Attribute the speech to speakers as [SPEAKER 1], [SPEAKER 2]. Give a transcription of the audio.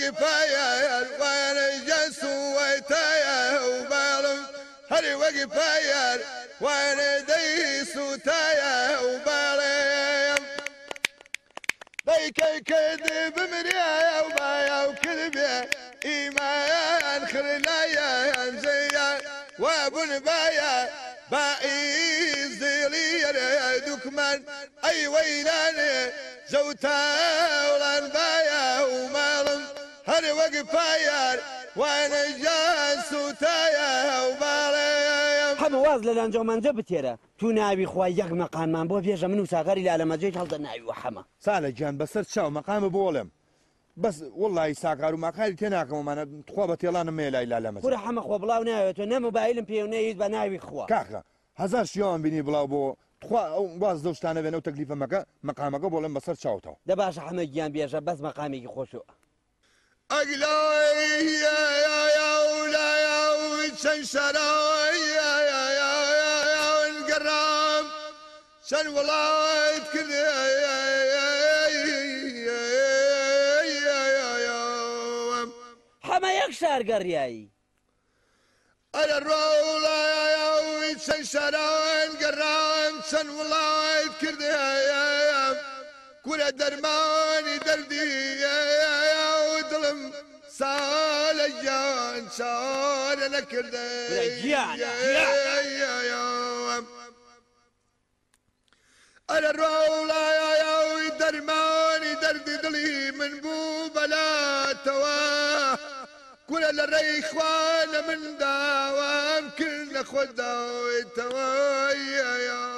[SPEAKER 1] وقفايا وانا جسو ويتايا وبالم هري وقفايا وانا ديسو تايا وبالم ديكي كذب مريا وبايا وكذبيا إيمان خرلايا زيا وابو نبايا باقي زيلي دكمان أي ويلاني زوتا ولانبايا ومالم هري وقفايا وانا جاسو تايا وبالي
[SPEAKER 2] حمو واز لەلانجۆ مانجە بتێرە تو ناوی خوای یەک مەقاممان بۆ پێشە من و ساغەری لالەمەجێت هەڵدە ناوی وحەمە
[SPEAKER 3] سالە گیان بەسەر چاو مەقامە بۆڵم بەس وڵی ساکار و ماقاری تێناکەمەمانە خوا بە تێڵانە مێلای لالەمە
[SPEAKER 2] پورە حەمە خۆ بڵاو ناوێتەوە نە مۆبایلم پێ و نەیت بە ناوی خوا
[SPEAKER 3] کاکە هەزار شیاوان بینی بڵاو بۆ تخوا ئەو باز دەشتانە بێنە و تەکلیفەمەکە مەقامەکە بۆڵم بەسەر چاوتەوە
[SPEAKER 2] دە باشە حەمە گیان بێژە بەس مەقامێکی خۆشەوە
[SPEAKER 1] أقلاي يا ولا شن شراي يا انقرام شن ولايت كل
[SPEAKER 2] حەمە یەک شارگەڕیایی
[SPEAKER 1] أنا الرولا يا شن شراي انقرام شن ولايت كل كل درماني دردي ودلم سالجان شان انا كردي انا الرولا يا درماني دردي دلي من بو بلا توا كل الريخ وانا من دوام كلنا خدا توا